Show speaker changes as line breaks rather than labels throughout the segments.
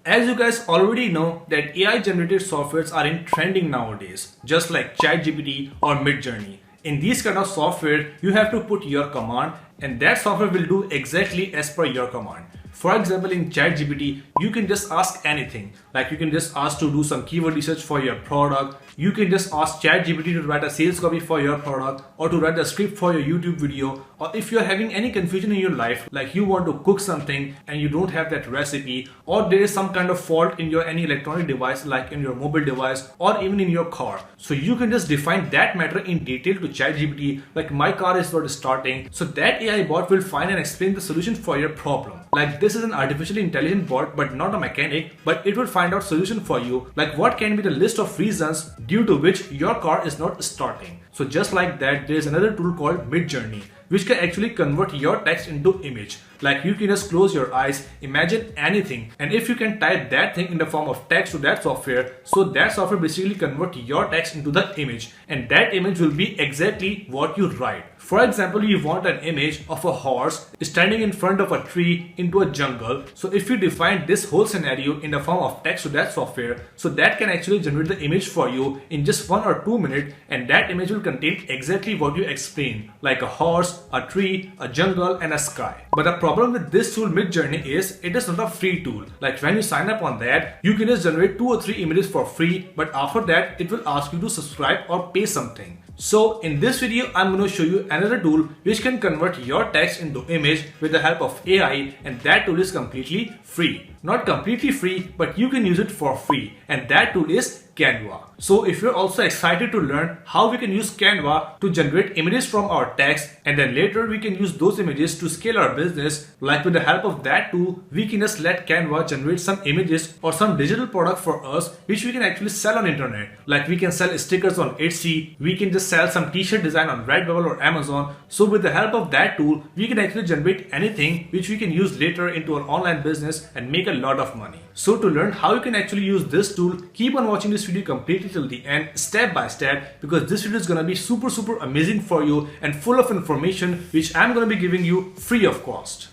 As you guys already know that AI generated softwares are in trending nowadays, just like ChatGPT or Midjourney. In these kind of software, you have to put your command and that software will do exactly as per your command. For example, in ChatGPT, you can just ask anything. Like you can just ask to do some keyword research for your product. You can just ask ChatGPT to write a sales copy for your product or to write a script for your YouTube video. Or if you're having any confusion in your life, like you want to cook something and you don't have that recipe, or there is some kind of fault in your any electronic device, like in your mobile device or even in your car. So you can just define that matter in detail to ChatGPT, like my car is not starting. So that AI bot will find and explain the solution for your problem. Like this is an artificially intelligent bot, but not a mechanic, but it will find out solution for you. Like what can be the list of reasons due to which your car is not starting. So just like that, there is another tool called Midjourney, which can actually convert your text into image. Like you can just close your eyes, imagine anything, and if you can type that thing in the form of text to that software, so that software basically convert your text into the image, and that image will be exactly what you write. For example, you want an image of a horse standing in front of a tree into a jungle. So if you define this whole scenario in the form of text to that software, so that can actually generate the image for you in just 1 or 2 minutes, and that image will contain exactly what you explained, like a horse, a tree, a jungle, and a sky. But the problem with this tool Midjourney is it is not a free tool. Like when you sign up on that, you can just generate 2 or 3 images for free, but after that it will ask you to subscribe or pay something. So in this video, I'm going to show you another tool which can convert your text into image with the help of AI, and that tool is completely free. Not completely free, but you can use it for free, and that tool is Canva. So if you're also excited to learn how we can use Canva to generate images from our text, and then later we can use those images to scale our business, like with the help of that tool, we can just let Canva generate some images or some digital product for us which we can actually sell on internet. Like we can sell stickers on Etsy, we can just sell some t-shirt design on Redbubble or Amazon. So with the help of that tool, we can actually generate anything which we can use later into our online business and make a lot of money. So to learn how you can actually use this tool, keep on watching this video completely till the end, step by step, because this video is gonna be super amazing for you and full of information which I'm gonna be giving you free of cost.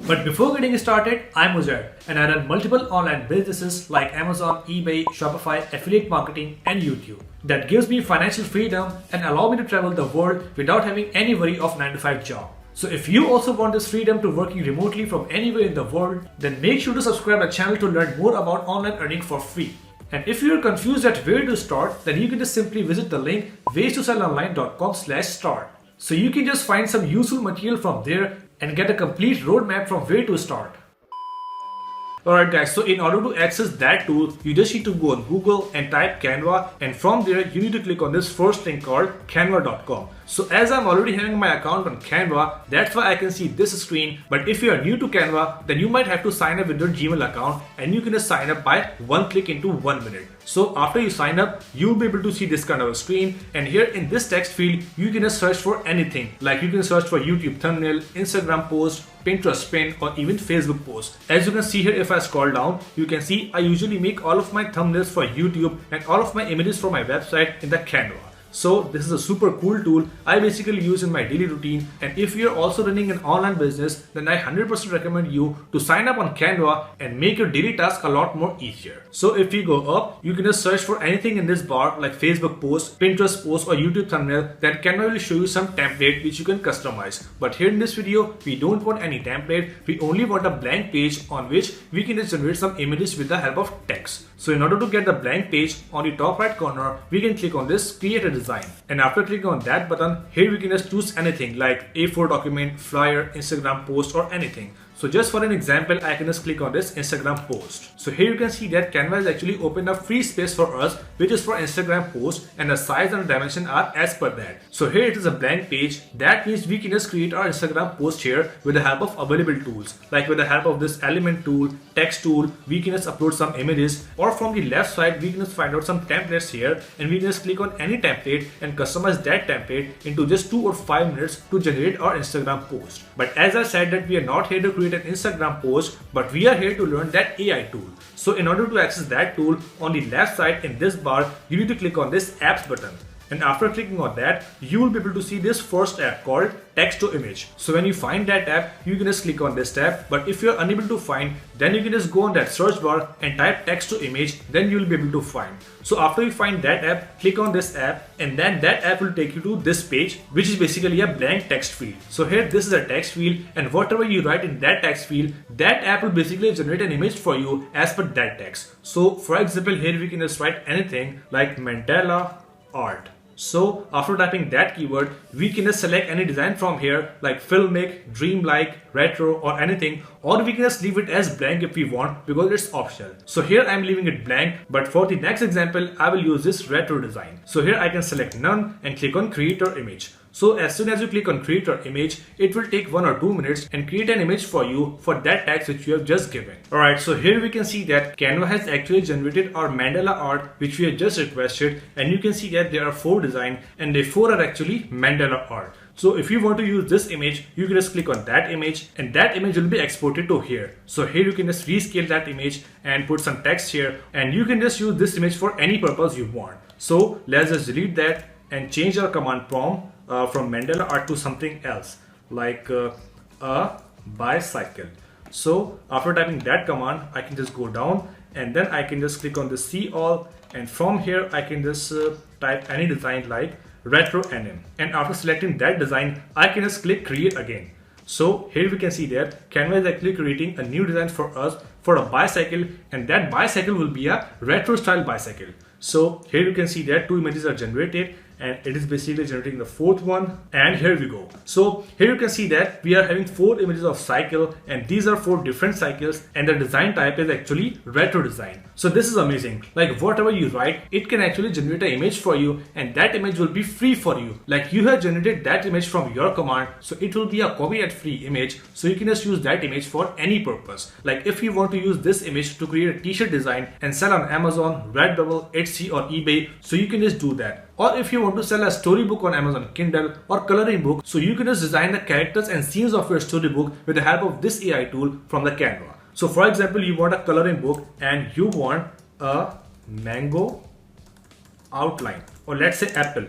But before getting started, I'm Uzair and I run multiple online businesses like Amazon, eBay, Shopify, affiliate marketing, and YouTube. That gives me financial freedom and allow me to travel the world without having any worry of 9-to-5 job. So if you also want this freedom to working remotely from anywhere in the world, then make sure to subscribe to the channel to learn more about online earning for free. And if you're confused at where to start, then you can just simply visit the link ways2sellonline.com/start. So you can just find some useful material from there and get a complete roadmap from where to start. Alright guys, so in order to access that tool, you just need to go on Google and type Canva, and from there you need to click on this first link called canva.com. So as I'm already having my account on Canva, that's why I can see this screen. But if you are new to Canva, then you might have to sign up with your Gmail account, and you can just sign up by one click into 1 minute. So after you sign up, you'll be able to see this kind of a screen, and here in this text field, you can just search for anything. Like you can search for YouTube thumbnail, Instagram post, Pinterest pin, or even Facebook post. As you can see here, if I scroll down, you can see I usually make all of my thumbnails for YouTube and all of my images for my website in the Canva. So this is a super cool tool I basically use in my daily routine, and if you're also running an online business, then I 100% recommend you to sign up on Canva and make your daily task a lot more easier. So if you go up, you can just search for anything in this bar like Facebook post, Pinterest post, or YouTube thumbnail. That Canva will show you some template which you can customize. But here in this video, we don't want any template, we only want a blank page on which we can just generate some images with the help of text. So in order to get the blank page, on the top right corner, we can click on this create a design, and after clicking on that button, here we can just choose anything like A4 document, flyer, Instagram post, or anything. So just for an example, I can just click on this Instagram post. So here you can see that Canva has actually opened a free space for us, which is for Instagram post, and the size and the dimension are as per that. So here it is a blank page. That means we can just create our Instagram post here with the help of available tools. Like with the help of this element tool, text tool, we can just upload some images, or from the left side, we can just find out some templates here, and we can just click on any template and customize that template into just 2 or 5 minutes to generate our Instagram post. But as I said that we are not here to create an Instagram post, but we are here to learn that AI tool. So in order to access that tool, on the left side in this bar, you need to click on this apps button. And after clicking on that, you will be able to see this first app called text to image. So when you find that app, you can just click on this tab. But if you're unable to find, then you can just go on that search bar and type text to image, then you'll be able to find. So after you find that app, click on this app, and then that app will take you to this page, which is basically a blank text field. So here this is a text field, and whatever you write in that text field, that app will basically generate an image for you as per that text. So for example, here we can just write anything like mandala art. So after typing that keyword, we can just select any design from here like filmic, dreamlike, retro or anything, or we can just leave it as blank if we want because it's optional. So here I'm leaving it blank, but for the next example, I will use this retro design. So here I can select none and click on creator image. So as soon as you click on creator image, it will take 1 or 2 minutes and create an image for you for that text which you have just given. Alright, so here we can see that Canva has actually generated our mandala art which we have just requested, and you can see that there are 4 designs and the 4 are actually mandala art. So if you want to use this image, you can just click on that image and that image will be exported to here. So here you can just rescale that image and put some text here, and you can just use this image for any purpose you want. So let's just delete that and change our command prompt from mandala art to something else like a bicycle. So after typing that command, I can just go down and then I can just click on the see all, and from here I can just type any design like retro anim, and after selecting that design I can just click create again. So here we can see that Canva is actually creating a new design for us for a bicycle, and that bicycle will be a retro style bicycle. So here you can see that 2 images are generated and it is basically generating the 4th one, and here we go. So here you can see that we are having 4 images of cycle, and these are 4 different cycles, and the design type is actually retro design. So this is amazing. Like whatever you write, it can actually generate an image for you, and that image will be free for you. Like you have generated that image from your command, so it will be a copyright free image, so you can just use that image for any purpose. Like if you want to use this image to create a t-shirt design and sell on Amazon, Redbubble, Etsy or eBay, so you can just do that. Or if you want to sell a storybook on Amazon Kindle or coloring book, so you can just design the characters and scenes of your storybook with the help of this AI tool from the Canva. So for example, you want a coloring book and you want a mango outline, or let's say apple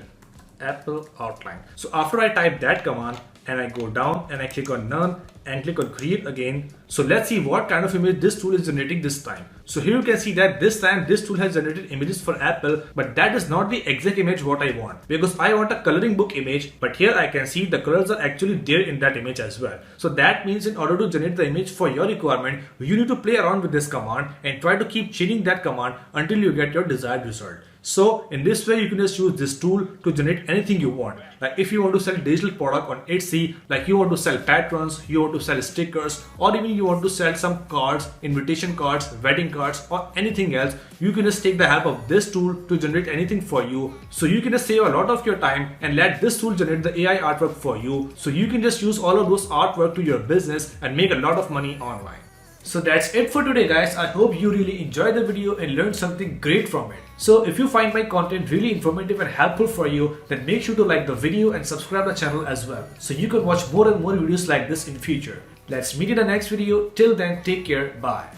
outline. So after I type that command and I go down and I click on none and click on create again. So let's see what kind of image this tool is generating this time. So here you can see that this time this tool has generated images for apple, but that is not the exact image what I want, because I want a coloring book image, but here I can see the colors are actually there in that image as well. So that means in order to generate the image for your requirement, you need to play around with this command and try to keep changing that command until you get your desired result. So in this way, you can just use this tool to generate anything you want. Like if you want to sell digital product on Etsy, like you want to sell patrons, you want to sell stickers, or even you want to sell some cards, invitation cards, wedding cards, or anything else, you can just take the help of this tool to generate anything for you. So you can just save a lot of your time and let this tool generate the AI artwork for you. So you can just use all of those artwork to your business and make a lot of money online. So that's it for today, guys. I hope you really enjoyed the video and learned something great from it. So if you find my content really informative and helpful for you, then make sure to like the video and subscribe the channel as well, so you can watch more and more videos like this in future. Let's meet in the next video. Till then, take care. Bye.